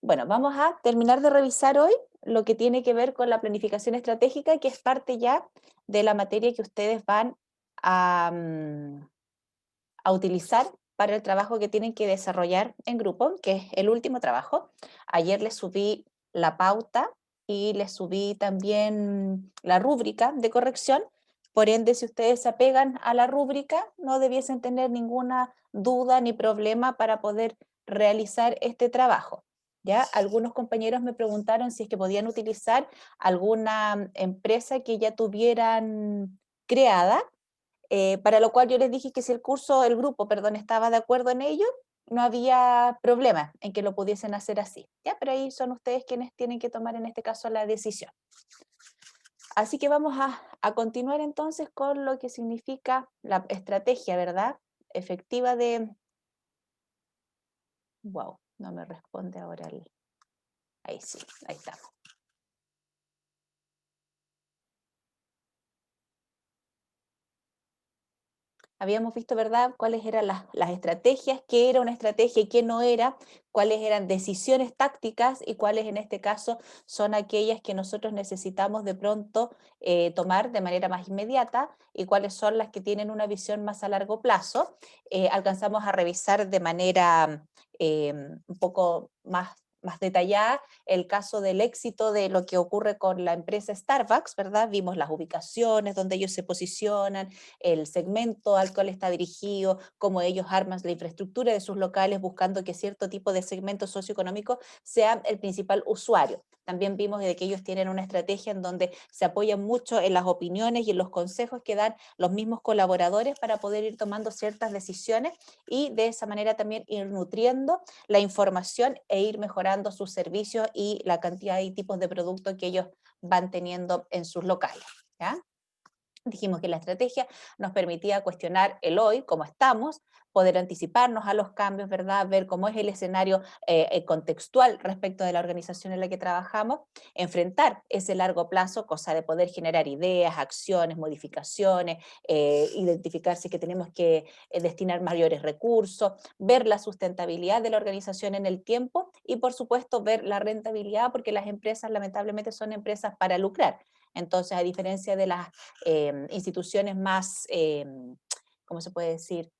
Bueno, vamos a terminar de revisar hoy lo que tiene que ver con la planificación estratégica, que es parte ya de la materia que ustedes van a, a utilizar para el trabajo que tienen que desarrollar en grupo, que es el último trabajo. Ayer les subí la pauta y les subí también la rúbrica de corrección. Por ende, si ustedes se apegan a la rúbrica, no debiesen tener ninguna duda ni problema para poder realizar este trabajo. ¿Ya? Algunos compañeros me preguntaron si es que podían utilizar alguna empresa que ya tuvieran creada, para lo cual yo les dije que si el grupo, perdón, estaba de acuerdo en ello, no había problema en que lo pudiesen hacer así, ¿ya? Pero ahí son ustedes quienes tienen que tomar en este caso la decisión. Así que vamos a continuar entonces con lo que significa la estrategia, ¿verdad? Efectiva de... Wow, no me responde ahora el... Ahí sí, ahí estamos. Habíamos visto, ¿verdad?, cuáles eran las estrategias, qué era una estrategia y qué no era, cuáles eran decisiones tácticas y cuáles en este caso son aquellas que nosotros necesitamos de pronto tomar de manera más inmediata y cuáles son las que tienen una visión más a largo plazo. Alcanzamos a revisar de manera un poco más detallada el caso del éxito de lo que ocurre con la empresa Starbucks, ¿verdad? Vimos las ubicaciones donde ellos se posicionan, el segmento al cual está dirigido, cómo ellos arman la infraestructura de sus locales buscando que cierto tipo de segmento socioeconómico sea el principal usuario. También vimos de que ellos tienen una estrategia en donde se apoyan mucho en las opiniones y en los consejos que dan los mismos colaboradores para poder ir tomando ciertas decisiones y de esa manera también ir nutriendo la información e ir mejorando sus servicios y la cantidad y tipos de productos que ellos van teniendo en sus locales. ¿Ya? Dijimos que la estrategia nos permitía cuestionar el hoy, cómo estamos, poder anticiparnos a los cambios, ¿verdad? Ver cómo es el escenario contextual respecto de la organización en la que trabajamos, enfrentar ese largo plazo, cosa de poder generar ideas, acciones, modificaciones, identificar si es que tenemos que destinar mayores recursos, ver la sustentabilidad de la organización en el tiempo y, por supuesto, ver la rentabilidad, porque las empresas lamentablemente son empresas para lucrar. Entonces, a diferencia de las instituciones más, ¿cómo se puede decir?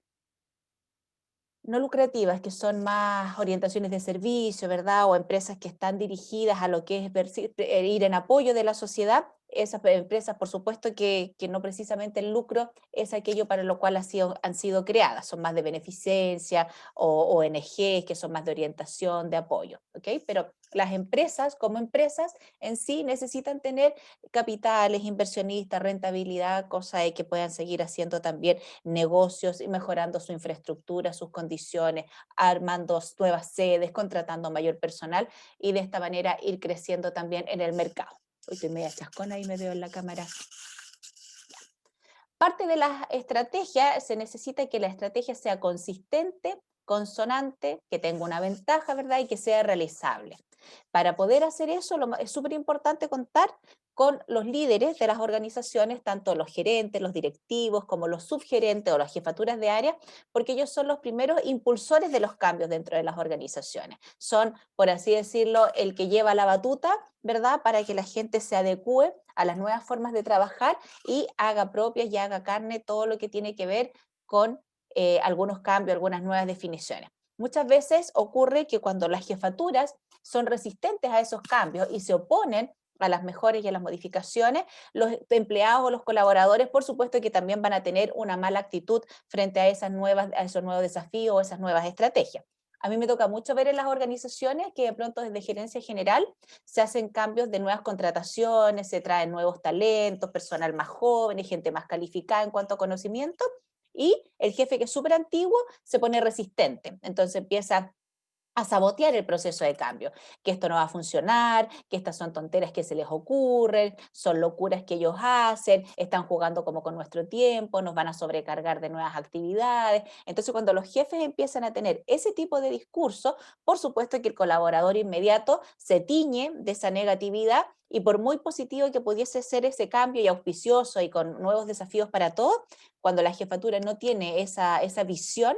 No lucrativas, que son más orientaciones de servicio, ¿verdad? O empresas que están dirigidas a lo que es ir en apoyo de la sociedad. Esas empresas, por supuesto, que no precisamente el lucro es aquello para lo cual han sido creadas, son más de beneficencia o ONGs que son más de orientación, de apoyo, ¿ok? Pero las empresas, como empresas, en sí necesitan tener capitales, inversionistas, rentabilidad, cosa de que puedan seguir haciendo también negocios y mejorando su infraestructura, sus condiciones, armando nuevas sedes, contratando mayor personal y de esta manera ir creciendo también en el mercado. Hoy estoy media chascona y me veo en la cámara. Parte de la estrategia, se necesita que la estrategia sea consistente, consonante, que tenga una ventaja, ¿verdad? Y que sea realizable. Para poder hacer eso, es súper importante contar con los líderes de las organizaciones, tanto los gerentes, los directivos, como los subgerentes o las jefaturas de área, porque ellos son los primeros impulsores de los cambios dentro de las organizaciones. Son, por así decirlo, el que lleva la batuta, ¿verdad? Para que la gente se adecue a las nuevas formas de trabajar y haga propias y haga carne todo lo que tiene que ver con algunos cambios, algunas nuevas definiciones. Muchas veces ocurre que cuando las jefaturas son resistentes a esos cambios y se oponen a las mejoras y a las modificaciones, los empleados o los colaboradores, por supuesto, que también van a tener una mala actitud frente a esos nuevos desafíos o esas nuevas estrategias. A mí me toca mucho ver en las organizaciones que de pronto desde gerencia general se hacen cambios de nuevas contrataciones, se traen nuevos talentos, personal más joven, gente más calificada en cuanto a conocimiento, y el jefe que es súper antiguo se pone resistente. Entonces empieza a sabotear el proceso de cambio, que esto no va a funcionar, que estas son tonteras que se les ocurren, son locuras que ellos hacen, están jugando como con nuestro tiempo, nos van a sobrecargar de nuevas actividades. Entonces, cuando los jefes empiezan a tener ese tipo de discurso, por supuesto que el colaborador inmediato se tiñe de esa negatividad y por muy positivo que pudiese ser ese cambio y auspicioso y con nuevos desafíos para todos, cuando la jefatura no tiene esa visión,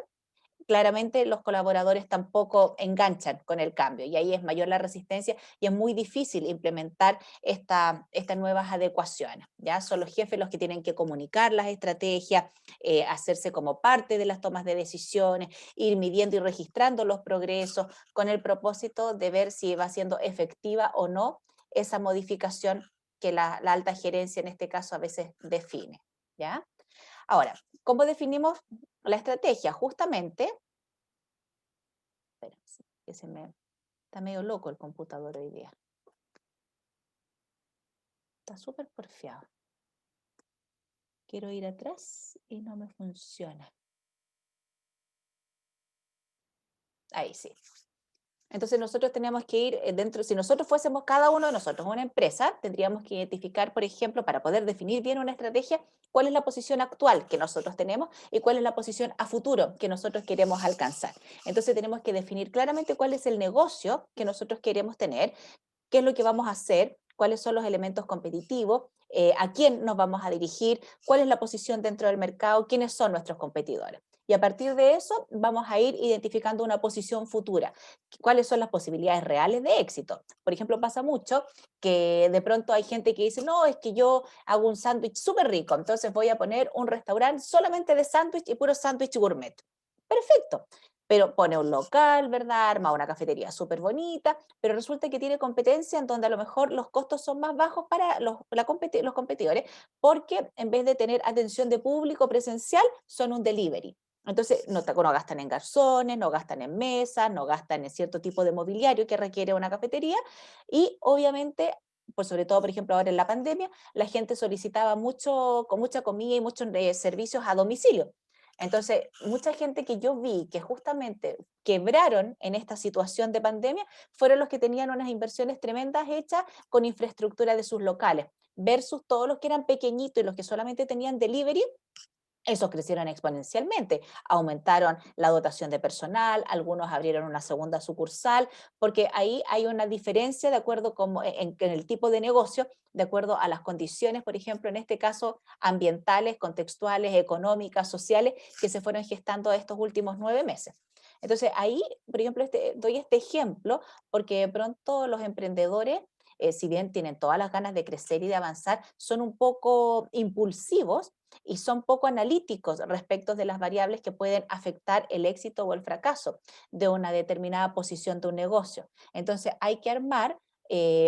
claramente los colaboradores tampoco enganchan con el cambio y ahí es mayor la resistencia y es muy difícil implementar estas nuevas adecuaciones. ¿Ya? Son los jefes los que tienen que comunicar las estrategias, hacerse como parte de las tomas de decisiones, ir midiendo y registrando los progresos con el propósito de ver si va siendo efectiva o no esa modificación que la alta gerencia en este caso a veces define. ¿Ya? Ahora, ¿cómo definimos la estrategia? Justamente, espera, que está medio loco el computador hoy día. Está súper porfiado. Quiero ir atrás y no me funciona. Ahí sí. Entonces nosotros tenemos que ir dentro, si nosotros fuésemos cada uno de nosotros una empresa, tendríamos que identificar, por ejemplo, para poder definir bien una estrategia, cuál es la posición actual que nosotros tenemos y cuál es la posición a futuro que nosotros queremos alcanzar. Entonces tenemos que definir claramente cuál es el negocio que nosotros queremos tener, qué es lo que vamos a hacer, cuáles son los elementos competitivos, a quién nos vamos a dirigir, cuál es la posición dentro del mercado, quiénes son nuestros competidores. Y a partir de eso vamos a ir identificando una posición futura, cuáles son las posibilidades reales de éxito. Por ejemplo, pasa mucho que de pronto hay gente que dice, no, es que yo hago un sándwich súper rico, entonces voy a poner un restaurante solamente de sándwich y puro sándwich gourmet. Perfecto, pero pone un local, ¿verdad? Arma una cafetería súper bonita, pero resulta que tiene competencia en donde a lo mejor los costos son más bajos para los competidores, porque en vez de tener atención de público presencial, son un delivery. Entonces, no gastan en garzones, no gastan en mesas, no gastan en cierto tipo de mobiliario que requiere una cafetería y obviamente, pues sobre todo, por ejemplo, ahora en la pandemia, la gente solicitaba mucho, con mucha comida y muchos servicios a domicilio. Entonces, mucha gente que yo vi que justamente quebraron en esta situación de pandemia fueron los que tenían unas inversiones tremendas hechas con infraestructura de sus locales, versus todos los que eran pequeñitos y los que solamente tenían delivery, esos crecieron exponencialmente, aumentaron la dotación de personal, algunos abrieron una segunda sucursal, porque ahí hay una diferencia de acuerdo en el tipo de negocio, de acuerdo a las condiciones, por ejemplo, en este caso, ambientales, contextuales, económicas, sociales, que se fueron gestando estos últimos 9 meses. Entonces, ahí, por ejemplo, doy este ejemplo porque de pronto los emprendedores, si bien tienen todas las ganas de crecer y de avanzar, son un poco impulsivos y son poco analíticos respecto de las variables que pueden afectar el éxito o el fracaso de una determinada posición de un negocio. Entonces hay que armar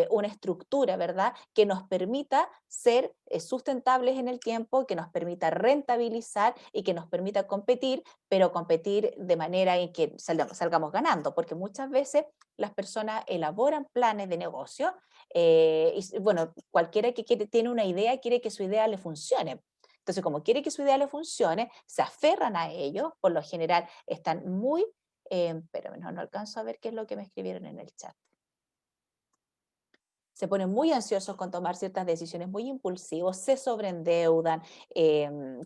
una estructura, ¿verdad?, que nos permita ser sustentables en el tiempo, que nos permita rentabilizar y que nos permita competir, pero competir de manera en que salgamos ganando, porque muchas veces las personas elaboran planes de negocio y, bueno, cualquiera que tiene una idea quiere que su idea le funcione. Entonces, como quiere que su idea le funcione, se aferran a ello, por lo general están muy, pero no alcanzo a ver qué es lo que me escribieron en el chat. Se ponen muy ansiosos con tomar ciertas decisiones, muy impulsivos, se sobreendeudan,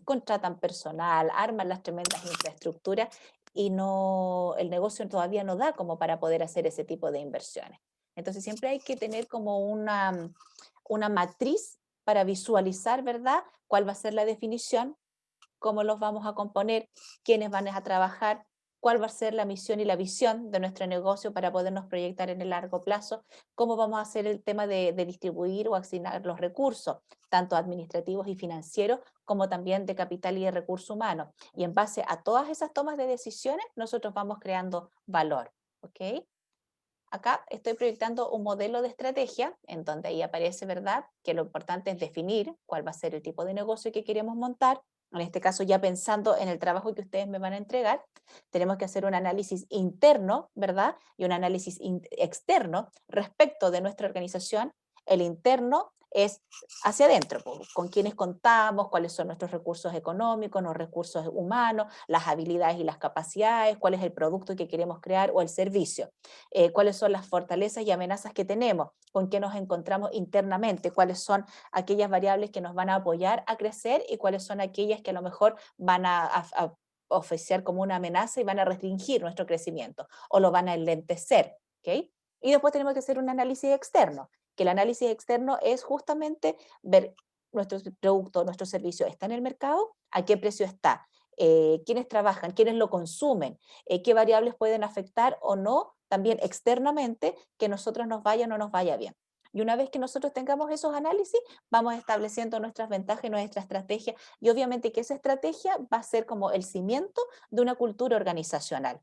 contratan personal, arman las tremendas infraestructuras y no, el negocio todavía no da como para poder hacer ese tipo de inversiones. Entonces siempre hay que tener como una matriz para visualizar, ¿verdad?, cuál va a ser la definición, cómo los vamos a componer, quiénes van a trabajar, cuál va a ser la misión y la visión de nuestro negocio para podernos proyectar en el largo plazo, cómo vamos a hacer el tema de distribuir o asignar los recursos, tanto administrativos y financieros, como también de capital y de recursos humanos. Y en base a todas esas tomas de decisiones, nosotros vamos creando valor. ¿Ok? Acá estoy proyectando un modelo de estrategia en donde ahí aparece, ¿verdad?, que lo importante es definir cuál va a ser el tipo de negocio que queremos montar. En este caso, ya pensando en el trabajo que ustedes me van a entregar, tenemos que hacer un análisis interno, ¿verdad?, y un análisis externo respecto de nuestra organización. El interno es hacia adentro, con quiénes contamos, cuáles son nuestros recursos económicos, los recursos humanos, las habilidades y las capacidades, cuál es el producto que queremos crear o el servicio, cuáles son las fortalezas y amenazas que tenemos, con qué nos encontramos internamente, cuáles son aquellas variables que nos van a apoyar a crecer y cuáles son aquellas que a lo mejor van a oficiar como una amenaza y van a restringir nuestro crecimiento o lo van a enlentecer. ¿Ok? Y después tenemos que hacer un análisis externo, que el análisis externo es justamente ver nuestro producto, nuestro servicio está en el mercado, a qué precio está, quiénes trabajan, quiénes lo consumen, qué variables pueden afectar o no también externamente que nosotros nos vaya o no nos vaya bien. Y una vez que nosotros tengamos esos análisis, vamos estableciendo nuestras ventajas y nuestra estrategia. Y obviamente que esa estrategia va a ser como el cimiento de una cultura organizacional,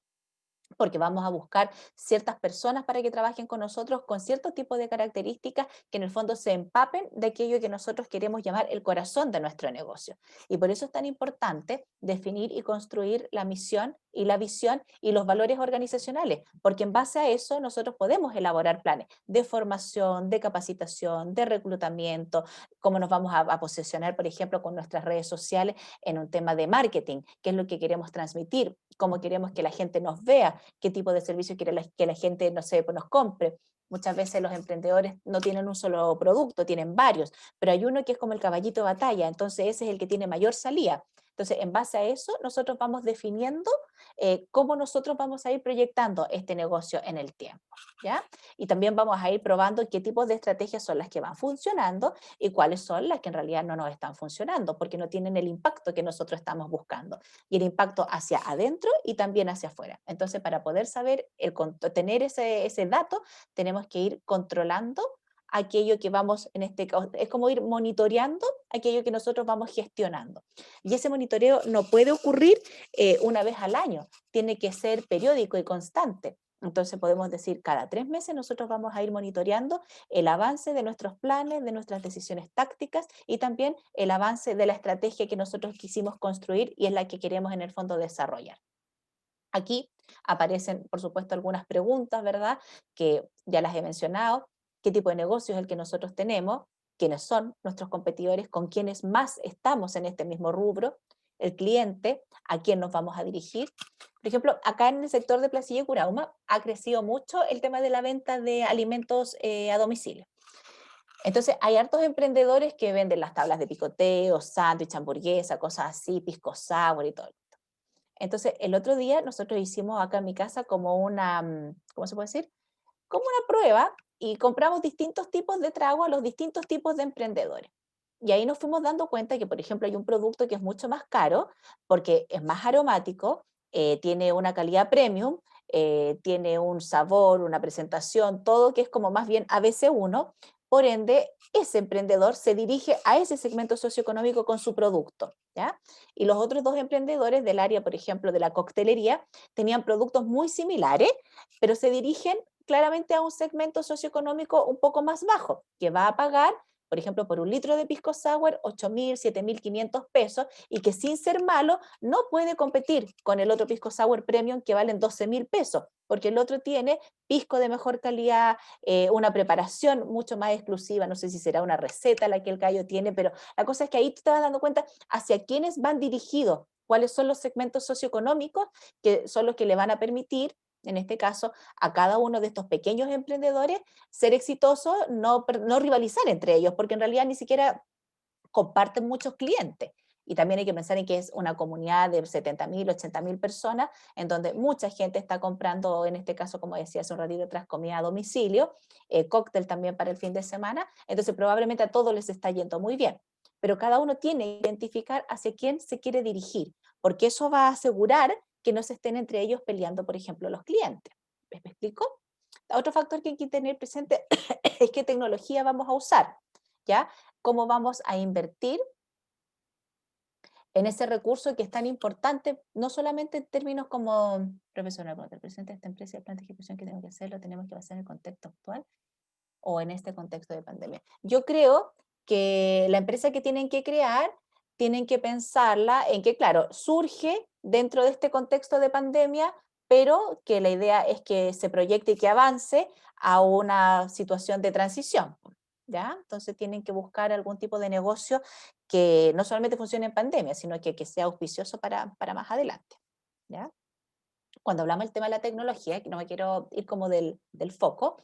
porque vamos a buscar ciertas personas para que trabajen con nosotros con cierto tipo de características que en el fondo se empapen de aquello que nosotros queremos llamar el corazón de nuestro negocio. Y por eso es tan importante definir y construir la misión y la visión y los valores organizacionales, porque en base a eso nosotros podemos elaborar planes de formación, de capacitación, de reclutamiento, cómo nos vamos a posicionar, por ejemplo, con nuestras redes sociales en un tema de marketing, qué es lo que queremos transmitir, cómo queremos que la gente nos vea, qué tipo de servicio quiere que la gente, no sé, pues nos compre. Muchas veces los emprendedores no tienen un solo producto, tienen varios, pero hay uno que es como el caballito de batalla, entonces ese es el que tiene mayor salida. Entonces, en base a eso, nosotros vamos definiendo cómo nosotros vamos a ir proyectando este negocio en el tiempo, ¿ya? Y también vamos a ir probando qué tipos de estrategias son las que van funcionando y cuáles son las que en realidad no nos están funcionando, porque no tienen el impacto que nosotros estamos buscando. Y el impacto hacia adentro y también hacia afuera. Entonces, para poder saber, tener ese dato, tenemos que ir controlando aquello que vamos, en este caso, es como ir monitoreando aquello que nosotros vamos gestionando. Y ese monitoreo no puede ocurrir una vez al año, tiene que ser periódico y constante. Entonces podemos decir, cada 3 meses nosotros vamos a ir monitoreando el avance de nuestros planes, de nuestras decisiones tácticas y también el avance de la estrategia que nosotros quisimos construir y es la que queremos en el fondo desarrollar. Aquí aparecen, por supuesto, algunas preguntas, ¿verdad? Que ya las he mencionado. ¿Qué tipo de negocio es el que nosotros tenemos? ¿Quiénes son nuestros competidores? ¿Con quiénes más estamos en este mismo rubro? El cliente, ¿a quién nos vamos a dirigir? Por ejemplo, acá en el sector de Placilla y Curauma ha crecido mucho el tema de la venta de alimentos a domicilio. Entonces, hay hartos emprendedores que venden las tablas de picoteo, sándwich, hamburguesa, cosas así, pisco sour y todo. Entonces, el otro día nosotros hicimos acá en mi casa como una, ¿cómo se puede decir? Como una prueba y compramos distintos tipos de trago a los distintos tipos de emprendedores. Y ahí nos fuimos dando cuenta que, por ejemplo, hay un producto que es mucho más caro porque es más aromático, tiene una calidad premium, tiene un sabor, una presentación, todo que es como más bien ABC1. Por ende, ese emprendedor se dirige a ese segmento socioeconómico con su producto, ¿ya? Y los otros dos emprendedores del área, por ejemplo, de la coctelería, tenían productos muy similares, pero se dirigen claramente a un segmento socioeconómico un poco más bajo, que va a pagar, por ejemplo, por un litro de pisco sour, 8.000, 7.500 pesos, y que sin ser malo no puede competir con el otro pisco sour premium que valen 12.000 pesos, porque el otro tiene pisco de mejor calidad, una preparación mucho más exclusiva, no sé si será una receta la que el gallo tiene, pero la cosa es que ahí tú te vas dando cuenta hacia quiénes van dirigidos, cuáles son los segmentos socioeconómicos que son los que le van a permitir en este caso, a cada uno de estos pequeños emprendedores ser exitosos, no rivalizar entre ellos, porque en realidad ni siquiera comparten muchos clientes. Y también hay que pensar en que es una comunidad de 70.000, 80.000 personas, en donde mucha gente está comprando, en este caso, como decía hace un ratito atrás, comida a domicilio, cóctel también para el fin de semana, entonces probablemente a todos les está yendo muy bien. Pero cada uno tiene que identificar hacia quién se quiere dirigir, porque eso va a asegurar que no se estén entre ellos peleando, por ejemplo, los clientes. ¿Me explico? Otro factor que hay que tener presente es qué tecnología vamos a usar, ¿ya? Cómo vamos a invertir en ese recurso que es tan importante, no solamente en términos como, profesora, cuando el presidente de esta empresa y el plan de ejecución que tenemos que hacer, lo tenemos que hacer en el contexto actual o en este contexto de pandemia. Yo creo que la empresa que tienen que crear, tienen que pensarla en que, claro, surge dentro de este contexto de pandemia, pero que la idea es que se proyecte y que avance a una situación de transición, ¿ya? Entonces tienen que buscar algún tipo de negocio que no solamente funcione en pandemia, sino que sea auspicioso para más adelante, ¿ya? Cuando hablamos del tema de la tecnología, que no me quiero ir como del foco,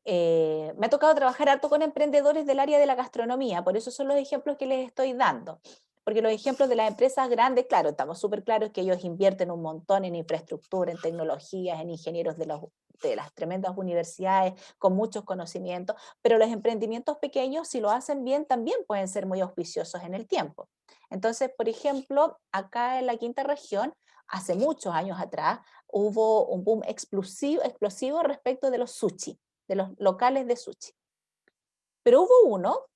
me ha tocado trabajar harto con emprendedores del área de la gastronomía, por eso son los ejemplos que les estoy dando. porque los ejemplos de las empresas grandes, claro, estamos súper claros que ellos invierten un montón en infraestructura, en tecnologías, en ingenieros de las tremendas universidades con muchos conocimientos, pero los emprendimientos pequeños, si lo hacen bien, también pueden ser muy auspiciosos en el tiempo. Entonces, por ejemplo, acá en la quinta región, hace muchos años atrás, hubo un boom explosivo respecto de los sushi, de los locales de sushi. Pero hubo uno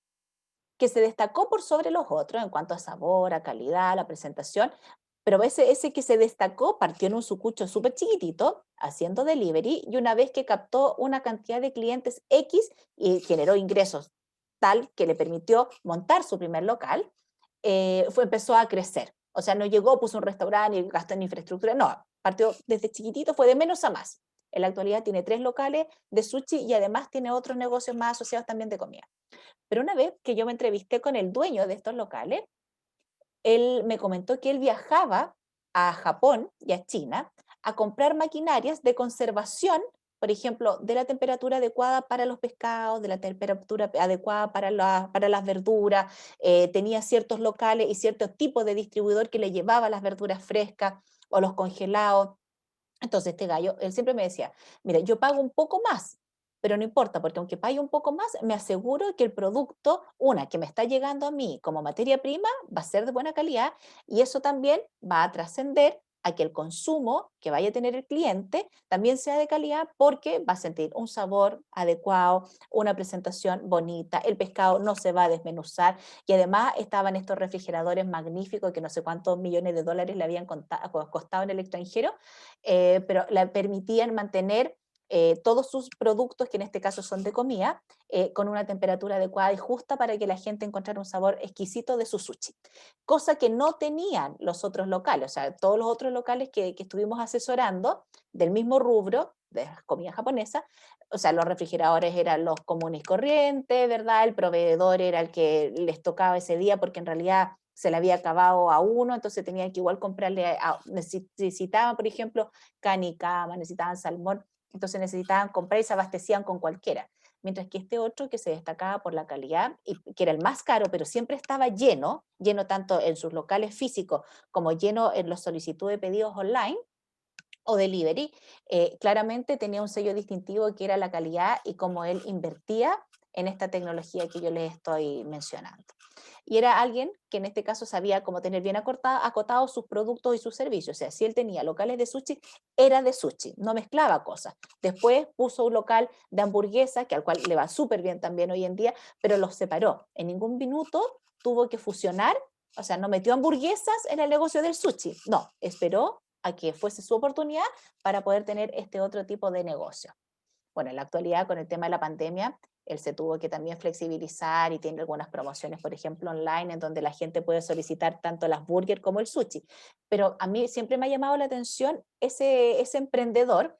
que se destacó por sobre los otros en cuanto a sabor, a calidad, a la presentación, pero ese que se destacó partió en un sucucho súper chiquitito, haciendo delivery, y una vez que captó una cantidad de clientes X y generó ingresos tal que le permitió montar su primer local, empezó a crecer. O sea, no llegó, puso un restaurante y gastó en infraestructura, no, partió desde chiquitito, fue de menos a más. En la actualidad tiene 3 locales de sushi y además tiene otros negocios más asociados también de comida. Pero una vez que yo me entrevisté con el dueño de estos locales, él me comentó que él viajaba a Japón y a China a comprar maquinarias de conservación, por ejemplo, de la temperatura adecuada para los pescados, de la temperatura adecuada para las verduras, tenía ciertos locales y ciertos tipos de distribuidor que le llevaba las verduras frescas o los congelados. Entonces este gallo, él siempre me decía, mira, yo pago un poco más, pero no importa, porque aunque pague un poco más, me aseguro que el producto, una, que me está llegando a mí como materia prima, va a ser de buena calidad y eso también va a trascender a que el consumo que vaya a tener el cliente también sea de calidad porque va a sentir un sabor adecuado, una presentación bonita, el pescado no se va a desmenuzar y además estaban estos refrigeradores magníficos que no sé cuántos millones de dólares le habían costado en el extranjero, pero le permitían mantener todos sus productos, que en este caso son de comida, con una temperatura adecuada y justa para que la gente encontrara un sabor exquisito de su sushi. Cosa que no tenían los otros locales, o sea, todos los otros locales que estuvimos asesorando del mismo rubro, de comida japonesa, o sea, los refrigeradores eran los comunes y corrientes, ¿verdad? El proveedor era el que les tocaba ese día porque en realidad se le había acabado a uno, entonces tenían que igual comprarle, necesitaban, por ejemplo, canicama, necesitaban salmón, entonces necesitaban comprar y se abastecían con cualquiera. Mientras que este otro que se destacaba por la calidad y que era el más caro, pero siempre estaba lleno, lleno tanto en sus locales físicos como lleno en los solicitudes de pedidos online o delivery, claramente tenía un sello distintivo que era la calidad y cómo él invertía en esta tecnología que yo les estoy mencionando. Y era alguien que en este caso sabía cómo tener bien acotados sus productos y sus servicios. O sea, si él tenía locales de sushi, era de sushi, no mezclaba cosas. Después puso un local de hamburguesa, que al cual le va súper bien también hoy en día, pero los separó. En ningún minuto tuvo que fusionar, o sea, no metió hamburguesas en el negocio del sushi. No, esperó a que fuese su oportunidad para poder tener este otro tipo de negocio. Bueno, en la actualidad, con el tema de la pandemia, él se tuvo que también flexibilizar y tiene algunas promociones, por ejemplo, online, en donde la gente puede solicitar tanto las burgers como el sushi. Pero a mí siempre me ha llamado la atención ese emprendedor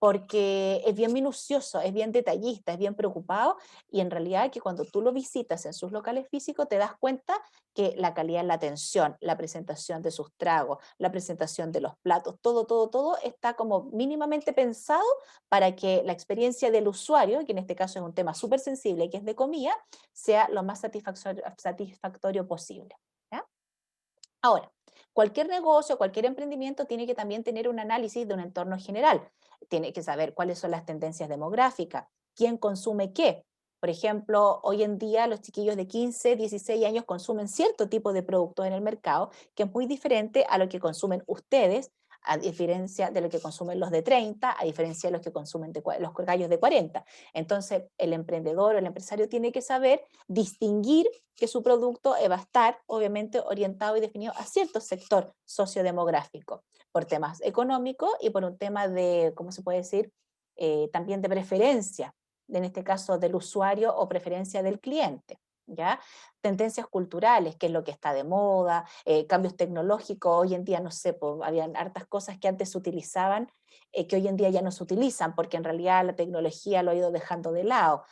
porque es bien minucioso, es bien detallista, es bien preocupado y en realidad que cuando tú lo visitas en sus locales físicos te das cuenta que la calidad en la atención, la presentación de sus tragos, la presentación de los platos, todo está como mínimamente pensado para que la experiencia del usuario, que en este caso es un tema súper sensible, que es de comida, sea lo más satisfactorio posible. ¿Ya? Ahora, cualquier negocio, cualquier emprendimiento tiene que también tener un análisis de un entorno general. Tiene que saber cuáles son las tendencias demográficas, quién consume qué. Por ejemplo, hoy en día los chiquillos de 15, 16 años consumen cierto tipo de productos en el mercado que es muy diferente a lo que consumen ustedes, a diferencia de lo que consumen los de 30, a diferencia de los que consumen los gallos de 40. Entonces, el emprendedor o el empresario tiene que saber distinguir que su producto va a estar obviamente orientado y definido a cierto sector sociodemográfico, por temas económicos y por un tema de, ¿cómo se puede decir? También de preferencia, en este caso del usuario o preferencia del cliente. ¿Ya? Tendencias culturales, qué es lo que está de moda, cambios tecnológicos, hoy en día no sé, pues, habían hartas cosas que antes se utilizaban, que hoy en día ya no se utilizan, porque en realidad la tecnología lo ha ido dejando de lado.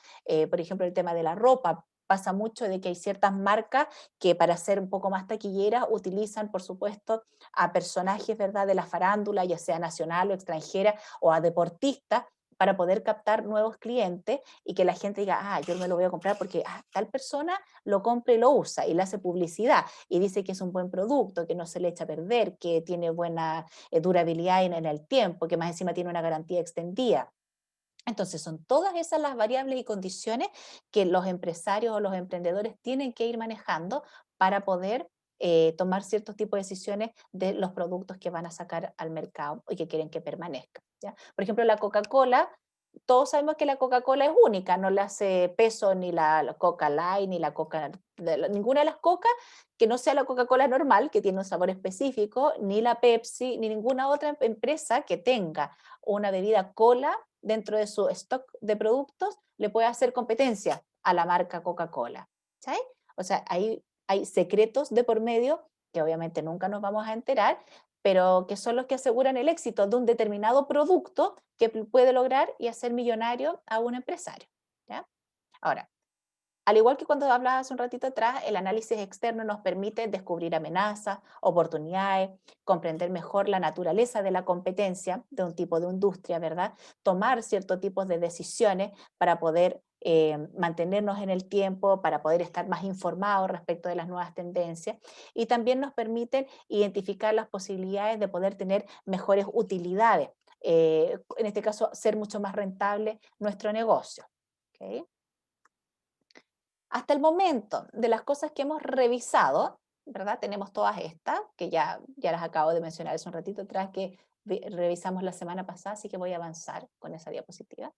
Por ejemplo, el tema de la ropa, pasa mucho de que hay ciertas marcas que para ser un poco más taquilleras utilizan, por supuesto, a personajes, ¿verdad?, de la farándula, ya sea nacional o extranjera, o a deportistas, para poder captar nuevos clientes y que la gente diga, ah, yo me lo voy a comprar porque tal persona lo compra y lo usa y le hace publicidad y dice que es un buen producto, que no se le echa a perder, que tiene buena durabilidad en el tiempo, que más encima tiene una garantía extendida. Entonces, son todas esas las variables y condiciones que los empresarios o los emprendedores tienen que ir manejando para poder tomar ciertos tipos de decisiones de los productos que van a sacar al mercado y que quieren que permanezcan, ¿ya? Por ejemplo, la Coca-Cola, todos sabemos que la Coca-Cola es única, no le hace peso ni la Coca Light, ni la Coca, ninguna de las Coca que no sea la Coca-Cola normal, que tiene un sabor específico, ni la Pepsi, ni ninguna otra empresa que tenga una bebida cola dentro de su stock de productos le puede hacer competencia a la marca Coca-Cola. ¿Sí? O sea, hay secretos de por medio que obviamente nunca nos vamos a enterar, pero que son los que aseguran el éxito de un determinado producto que puede lograr y hacer millonario a un empresario. ¿Ya? Ahora, al igual que cuando hablaba hace un ratito atrás, el análisis externo nos permite descubrir amenazas, oportunidades, comprender mejor la naturaleza de la competencia de un tipo de industria, ¿verdad? Tomar ciertos tipos de decisiones para poder mantenernos en el tiempo, para poder estar más informados respecto de las nuevas tendencias y también nos permiten identificar las posibilidades de poder tener mejores utilidades, en este caso, ser mucho más rentable nuestro negocio. ¿Okay? Hasta el momento, de las cosas que hemos revisado, ¿verdad? Tenemos todas estas, que ya las acabo de mencionar hace un ratito atrás, que revisamos la semana pasada, así que voy a avanzar con esa diapositiva.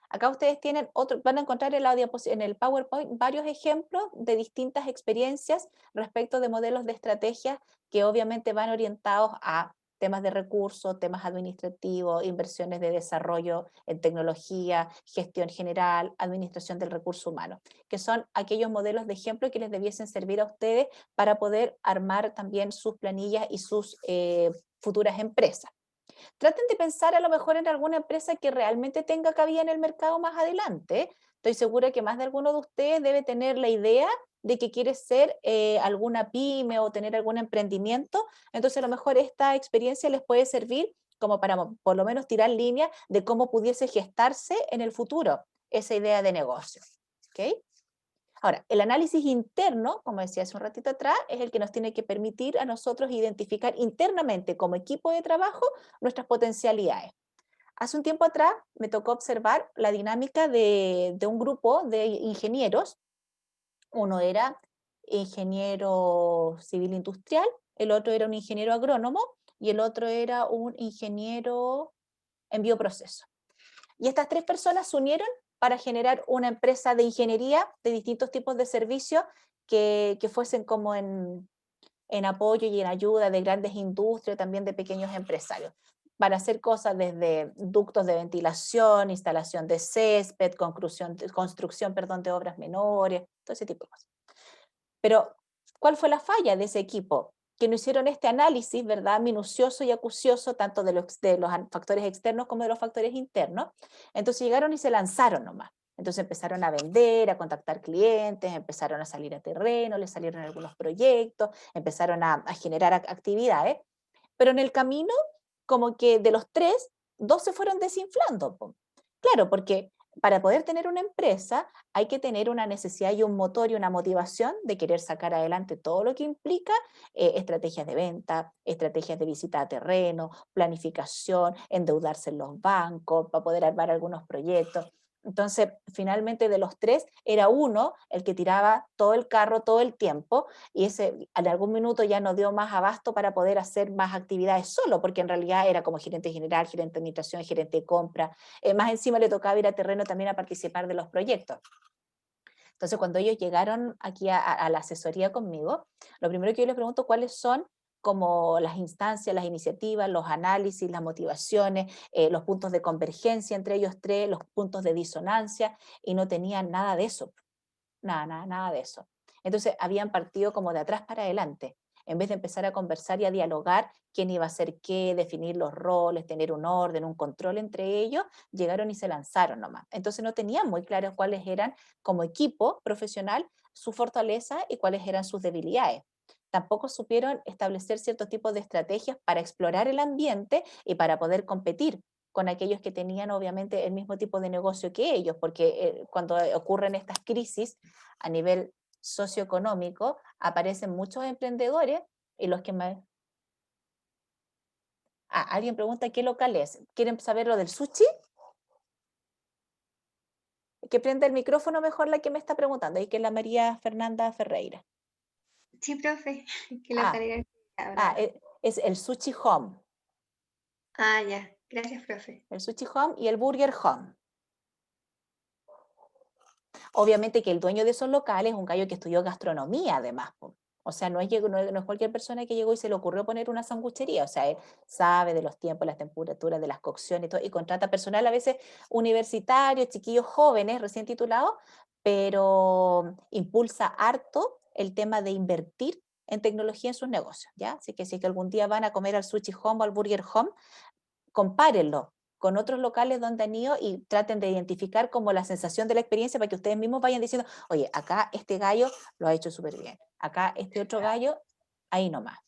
Acá ustedes tienen otro, van a encontrar en el PowerPoint varios ejemplos de distintas experiencias respecto de modelos de estrategias que obviamente van orientados a temas de recursos, temas administrativos, inversiones de desarrollo en tecnología, gestión general, administración del recurso humano, que son aquellos modelos de ejemplo que les debiesen servir a ustedes para poder armar también sus planillas y sus futuras empresas. Traten de pensar a lo mejor en alguna empresa que realmente tenga cabida en el mercado más adelante. Estoy segura que más de alguno de ustedes debe tener la idea de que quiere ser alguna pyme o tener algún emprendimiento. Entonces a lo mejor esta experiencia les puede servir como para por lo menos tirar línea de cómo pudiese gestarse en el futuro esa idea de negocio. ¿Ok? Ahora, el análisis interno, como decía hace un ratito atrás, es el que nos tiene que permitir a nosotros identificar internamente como equipo de trabajo nuestras potencialidades. Hace un tiempo atrás me tocó observar la dinámica de un grupo de ingenieros. Uno era ingeniero civil industrial, el otro era un ingeniero agrónomo y el otro era un ingeniero en bioproceso. Y estas tres personas se unieron para generar una empresa de ingeniería de distintos tipos de servicios que fuesen como en apoyo y en ayuda de grandes industrias, también de pequeños empresarios, para hacer cosas desde ductos de ventilación, instalación de césped, construcción perdón, de obras menores, todo ese tipo de cosas. Pero, ¿cuál fue la falla de ese equipo? Que no hicieron este análisis, ¿verdad? Minucioso y acucioso, tanto de los factores externos como de los factores internos. Entonces llegaron y se lanzaron nomás. Entonces empezaron a vender, a contactar clientes, empezaron a salir a terreno, les salieron algunos proyectos, empezaron a generar actividades, pero en el camino, como que de los tres, dos se fueron desinflando. Po. Claro, porque para poder tener una empresa hay que tener una necesidad y un motor y una motivación de querer sacar adelante todo lo que implica estrategias de venta, estrategias de visita a terreno, planificación, endeudarse en los bancos para poder armar algunos proyectos. Entonces, finalmente de los tres, era uno el que tiraba todo el carro todo el tiempo y ese en algún minuto ya no dio más abasto para poder hacer más actividades solo, porque en realidad era como gerente general, gerente de administración, gerente de compra, más encima le tocaba ir a terreno también a participar de los proyectos. Entonces, cuando ellos llegaron aquí a la asesoría conmigo, lo primero que yo les pregunto cuáles son como las instancias, las iniciativas, los análisis, las motivaciones, los puntos de convergencia entre ellos tres, los puntos de disonancia, y no tenían nada de eso, nada de eso. Entonces, habían partido como de atrás para adelante, en vez de empezar a conversar y a dialogar quién iba a hacer qué, definir los roles, tener un orden, un control entre ellos, llegaron y se lanzaron nomás. Entonces no tenían muy claros cuáles eran como equipo profesional su fortaleza y cuáles eran sus debilidades. Tampoco supieron establecer ciertos tipos de estrategias para explorar el ambiente y para poder competir con aquellos que tenían obviamente el mismo tipo de negocio que ellos, porque cuando ocurren estas crisis a nivel socioeconómico, aparecen muchos emprendedores y los que más... Ah, alguien pregunta qué local es. ¿Quieren saber lo del sushi? Que prenda el micrófono mejor la que me está preguntando, y que es la María Fernanda Ferreira. Sí, profe, que lo Ah, cargué ahora. es el Sushi Home, Ah, ya. Gracias, profe. el Sushi Home y el Burger Home. Obviamente que el dueño de esos locales es un gallo que estudió gastronomía además, po. O sea, no es cualquier persona que llegó y se le ocurrió poner una sanguchería. O sea, él sabe de los tiempos, las temperaturas, de las cocciones y todo, y contrata personal a veces universitarios, chiquillos jóvenes, recién titulados, pero impulsa harto el tema de invertir en tecnología en sus negocios, ¿ya? Así que si es que algún día van a comer al Sushi Home o al Burger Home, compárenlo con otros locales donde han ido y traten de identificar como la sensación de la experiencia para que ustedes mismos vayan diciendo, oye, acá este gallo lo ha hecho súper bien, acá este otro gallo, ahí nomás,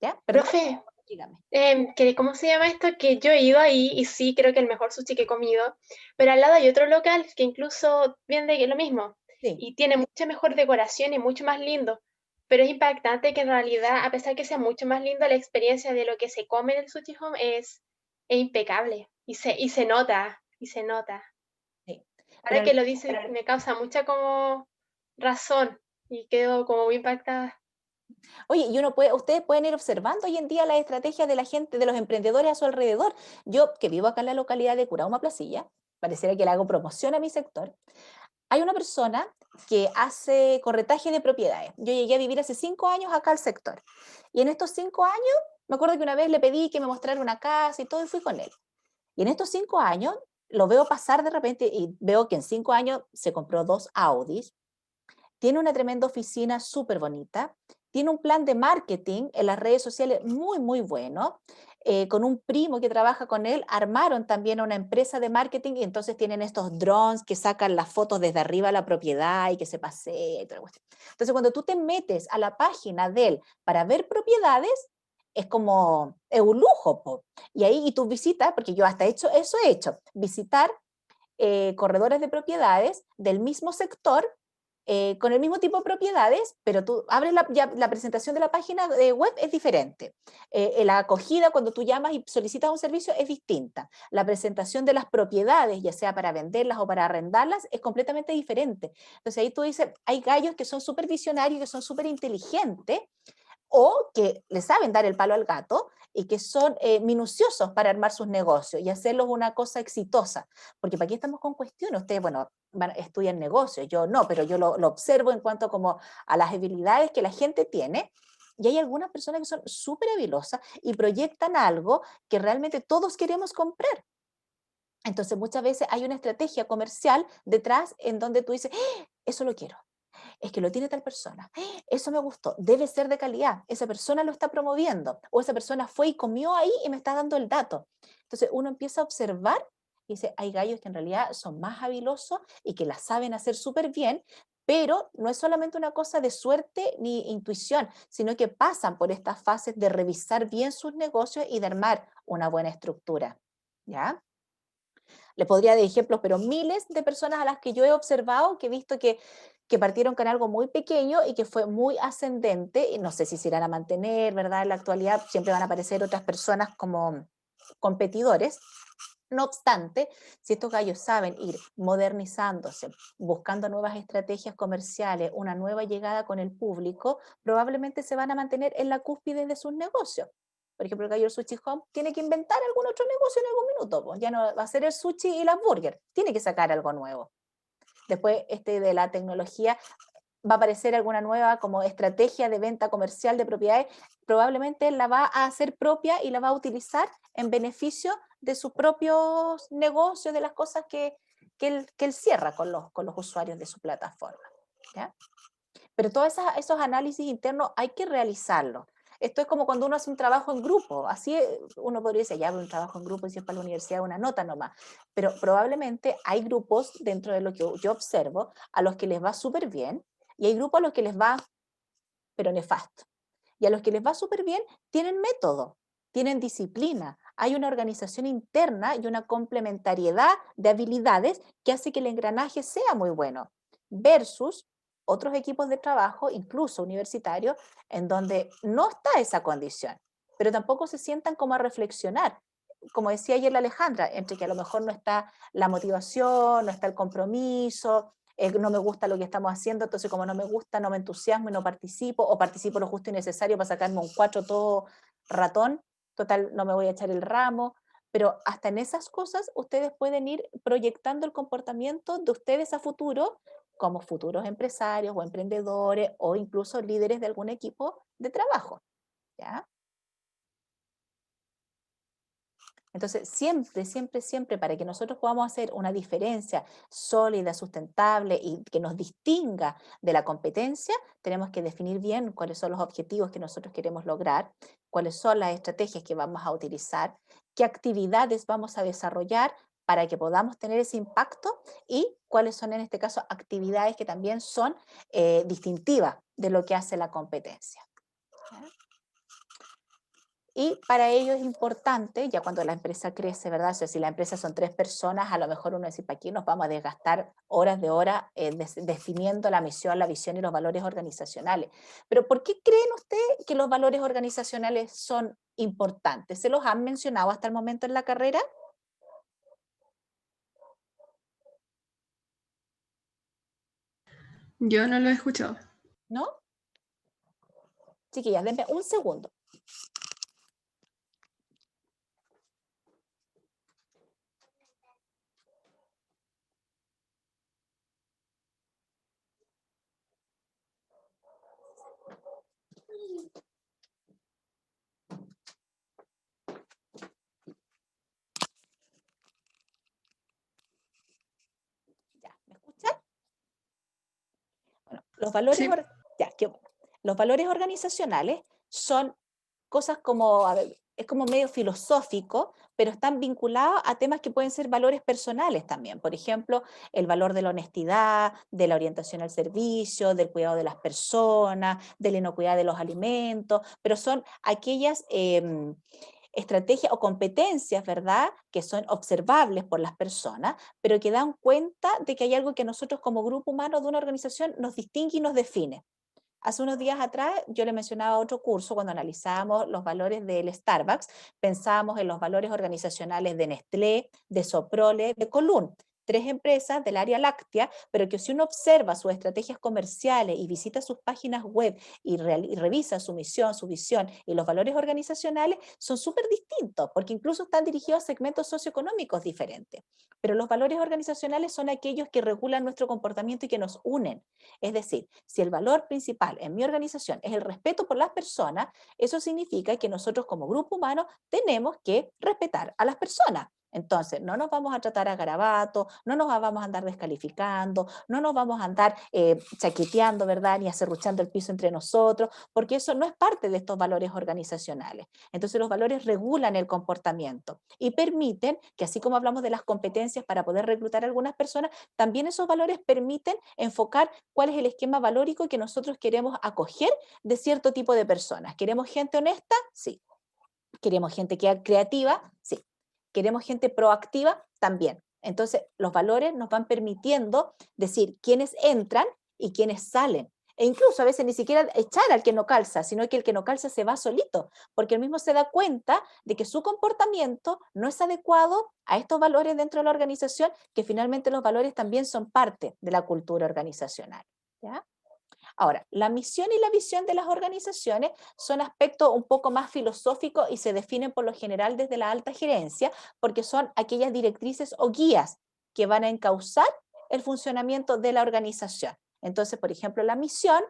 ¿ya? Perdón, Profe, dígame. ¿cómo se llama esto? Que yo he ido ahí y sí, creo que el mejor sushi que he comido, pero al lado hay otro local que incluso vende lo mismo Sí, y tiene mucha mejor decoración y mucho más lindo, pero es impactante que en realidad, a pesar que sea mucho más lindo, la experiencia de lo que se come en el sushi home es impecable y se nota, y se nota. sí. Ahora Pero, que lo dice, me causa mucha como razón y quedo como muy impactada. oye, ustedes pueden ir observando hoy en día las estrategias de la gente, de los emprendedores a su alrededor. Yo, que vivo acá en la localidad de Curauma Placilla, pareciera que le hago promoción a mi sector. Hay una persona que hace corretaje de propiedades. Yo llegué a vivir hace 5 años acá al sector. Y en estos 5 años, me acuerdo que una vez le pedí que me mostrara una casa y todo, y fui con él. Y en estos 5 años, lo veo pasar de repente y veo que en 5 años se compró 2 Audis, tiene una tremenda oficina súper bonita, tiene un plan de marketing en las redes sociales muy, muy bueno. Con un primo que trabaja con él, armaron también una empresa de marketing y entonces tienen estos drones que sacan las fotos desde arriba a la propiedad y que se pasea y toda la cuestión. Entonces, cuando tú te metes a la página de él para ver propiedades, es como, es un lujo, po. Y ahí, y tú visitas, porque yo hasta eso he hecho, visitar corredores de propiedades del mismo sector, con el mismo tipo de propiedades, pero tú abres la presentación de la página web es diferente. La acogida cuando tú llamas y solicitas un servicio es distinta. La presentación de las propiedades, ya sea para venderlas o para arrendarlas, es completamente diferente. Entonces ahí tú dices, hay gallos que son súper visionarios, que son súper inteligentes, o que le saben dar el palo al gato y que son minuciosos para armar sus negocios y hacerlos una cosa exitosa. Porque para aquí estamos con cuestiones. Ustedes, bueno, estudian negocios, yo no, pero yo lo observo en cuanto como a las habilidades que la gente tiene. Y hay algunas personas que son súper habilosas y proyectan algo que realmente todos queremos comprar. Entonces, muchas veces hay una estrategia comercial detrás en donde tú dices, "¡Ah! Eso lo quiero, es que lo tiene tal persona, eso me gustó, debe ser de calidad, esa persona lo está promoviendo, o esa persona fue y comió ahí y me está dando el dato". Entonces uno empieza a observar y dice, hay gallos que en realidad son más habilosos y que la saben hacer súper bien, pero no es solamente una cosa de suerte ni intuición, sino que pasan por estas fases de revisar bien sus negocios y de armar una buena estructura. ¿Ya? Le podría dar ejemplos, pero miles de personas a las que yo he observado, que he visto que partieron con algo muy pequeño y que fue muy ascendente, y no sé si se irán a mantener, ¿verdad? En la actualidad siempre van a aparecer otras personas como competidores. No obstante, si estos gallos saben ir modernizándose, buscando nuevas estrategias comerciales, una nueva llegada con el público, probablemente se van a mantener en la cúspide de sus negocios. Por ejemplo, el gallo del Sushi Home tiene que inventar algún otro negocio en algún minuto, pues ya no va a ser el sushi y las burgers, tiene que sacar algo nuevo. Después, de la tecnología, va a aparecer alguna nueva como estrategia de venta comercial de propiedades, probablemente la va a hacer propia y la va a utilizar en beneficio de sus propios negocios, de las cosas que él cierra con los usuarios de su plataforma. ¿Ya? Pero todos esos análisis internos hay que realizarlos. Esto es como cuando uno hace un trabajo en grupo, así uno podría decir, ya, un trabajo en grupo y si es para la universidad una nota nomás, pero probablemente hay grupos dentro de lo que yo observo a los que les va súper bien y hay grupos a los que les va, pero nefasto. Y a los que les va súper bien tienen método, tienen disciplina, hay una organización interna y una complementariedad de habilidades que hace que el engranaje sea muy bueno, versus otros equipos de trabajo, incluso universitarios, en donde no está esa condición, pero tampoco se sientan como a reflexionar. Como decía ayer la Alejandra, entre que a lo mejor no está la motivación, no está el compromiso, no me gusta lo que estamos haciendo, entonces como no me gusta, no me entusiasmo y no participo, o participo lo justo y necesario para sacarme un 4 todo ratón, total, no me voy a echar el ramo, pero hasta en esas cosas ustedes pueden ir proyectando el comportamiento de ustedes a futuro como futuros empresarios o emprendedores o incluso líderes de algún equipo de trabajo, ¿ya? Entonces, siempre, siempre, siempre, para que nosotros podamos hacer una diferencia sólida, sustentable y que nos distinga de la competencia, tenemos que definir bien cuáles son los objetivos que nosotros queremos lograr, cuáles son las estrategias que vamos a utilizar, qué actividades vamos a desarrollar para que podamos tener ese impacto y cuáles son en este caso actividades que también son distintivas de lo que hace la competencia. ¿Ya? Y para ello es importante, ya cuando la empresa crece, ¿verdad? O sea, si la empresa son 3 personas, a lo mejor uno dice, ¿para qué nos vamos a desgastar horas de horas definiendo la misión, la visión y los valores organizacionales? Pero ¿por qué creen ustedes que los valores organizacionales son importantes? ¿Se los han mencionado hasta el momento en la carrera? Yo no lo he escuchado. ¿No? Chiquillas, denme un segundo. ¿Ya? ¿Me escuchan? Bueno, los valores, Sí. ya, qué bueno. Los valores organizacionales son cosas como, a ver, es como medio filosófico, pero están vinculados a temas que pueden ser valores personales también. Por ejemplo, el valor de la honestidad, de la orientación al servicio, del cuidado de las personas, de la inocuidad de los alimentos, pero son aquellas estrategias o competencias, ¿verdad?, que son observables por las personas, pero que dan cuenta de que hay algo que nosotros como grupo humano de una organización nos distingue y nos define. Hace unos días atrás yo le mencionaba otro curso cuando analizábamos los valores del Starbucks, pensábamos en los valores organizacionales de Nestlé, de Soprole, de Colún, 3 empresas del área láctea, pero que si uno observa sus estrategias comerciales y visita sus páginas web y revisa su misión, su visión y los valores organizacionales, son súper distintos, porque incluso están dirigidos a segmentos socioeconómicos diferentes. Pero los valores organizacionales son aquellos que regulan nuestro comportamiento y que nos unen. Es decir, si el valor principal en mi organización es el respeto por las personas, eso significa que nosotros como grupo humano tenemos que respetar a las personas. Entonces, no nos vamos a tratar a garabato, no nos vamos a andar descalificando, no nos vamos a andar chaqueteando, ¿verdad? Ni acerruchando el piso entre nosotros, porque eso no es parte de estos valores organizacionales. Entonces, los valores regulan el comportamiento y permiten que, así como hablamos de las competencias para poder reclutar a algunas personas, también esos valores permiten enfocar cuál es el esquema valórico que nosotros queremos acoger de cierto tipo de personas. ¿Queremos gente honesta? Sí. ¿Queremos gente creativa? Sí. ¿Queremos gente proactiva? También. Entonces, los valores nos van permitiendo decir quiénes entran y quiénes salen. E incluso a veces ni siquiera echar al que no calza, sino que el que no calza se va solito, porque él mismo se da cuenta de que su comportamiento no es adecuado a estos valores dentro de la organización, que finalmente los valores también son parte de la cultura organizacional. ¿Ya? Ahora, la misión y la visión de las organizaciones son aspectos un poco más filosóficos y se definen por lo general desde la alta gerencia, porque son aquellas directrices o guías que van a encauzar el funcionamiento de la organización. Entonces, por ejemplo, la misión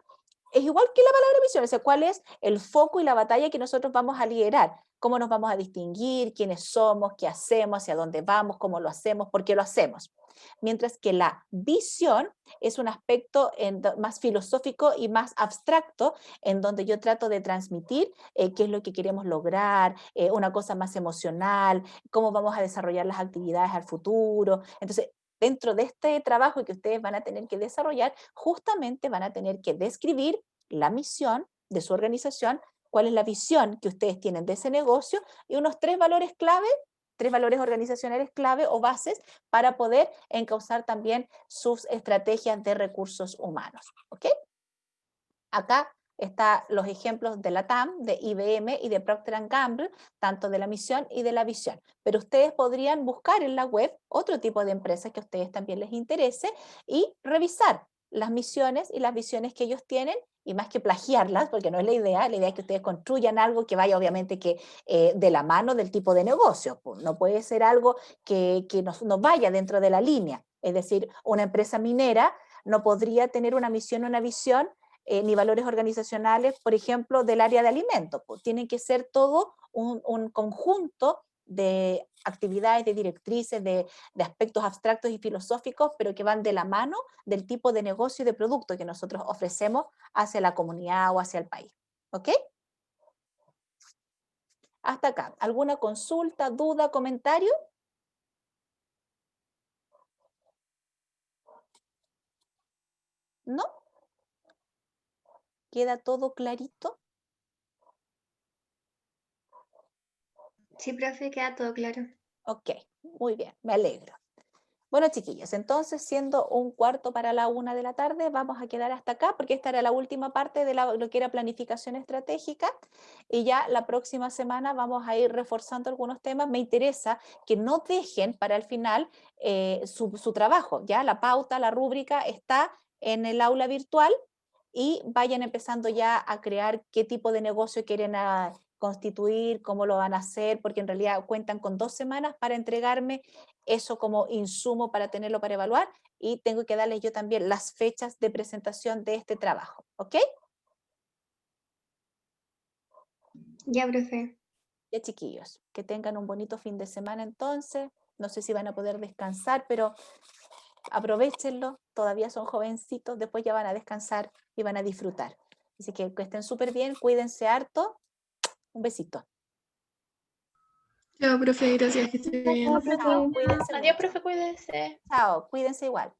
es igual que la palabra misión, o sea, cuál es el foco y la batalla que nosotros vamos a liderar, cómo nos vamos a distinguir, quiénes somos, qué hacemos, hacia dónde vamos, cómo lo hacemos, por qué lo hacemos. Mientras que la visión es un aspecto más filosófico y más abstracto, en donde yo trato de transmitir qué es lo que queremos lograr, una cosa más emocional, cómo vamos a desarrollar las actividades al futuro. Entonces, dentro de este trabajo que ustedes van a tener que desarrollar, justamente van a tener que describir la misión de su organización, cuál es la visión que ustedes tienen de ese negocio y unos 3 valores clave, 3 valores organizacionales clave o bases para poder encauzar también sus estrategias de recursos humanos. ¿Ok? Acá están los ejemplos de la TAM, de IBM y de Procter Gamble, tanto de la misión y de la visión. Pero ustedes podrían buscar en la web otro tipo de empresas que a ustedes también les interese y revisar las misiones y las visiones que ellos tienen, y más que plagiarlas, porque no es la idea es que ustedes construyan algo que vaya obviamente que de la mano del tipo de negocio. Pues, no puede ser algo que no vaya dentro de la línea. Es decir, una empresa minera no podría tener una misión o una visión ni valores organizacionales, por ejemplo, del área de alimentos. Pues, tienen que ser todo un conjunto de actividades, de directrices, de aspectos abstractos y filosóficos, pero que van de la mano del tipo de negocio y de producto que nosotros ofrecemos hacia la comunidad o hacia el país. ¿Ok? Hasta acá. ¿Alguna consulta, duda, comentario? ¿No? ¿Queda todo clarito? Sí, profe, queda todo claro. Ok, muy bien, me alegro. Bueno, chiquillos, entonces siendo 1:15 de la tarde, vamos a quedar hasta acá porque esta era la última parte de lo que era planificación estratégica y ya la próxima semana vamos a ir reforzando algunos temas. Me interesa que no dejen para el final su trabajo, ya la pauta, la rúbrica está en el aula virtual y vayan empezando ya a crear qué tipo de negocio quieren constituir, cómo lo van a hacer, porque en realidad cuentan con 2 semanas para entregarme eso como insumo para tenerlo para evaluar y tengo que darles yo también las fechas de presentación de este trabajo, ¿ok? Ya, profe. Ya chiquillos, que tengan un bonito fin de semana entonces, no sé si van a poder descansar, pero aprovéchenlo, todavía son jovencitos, después ya van a descansar y van a disfrutar. Así que estén súper bien, cuídense harto, un besito. Chao, profe, gracias, que esté bien. Chao, cuídense Adiós, mucho. profe, cuídense. Chao, cuídense igual.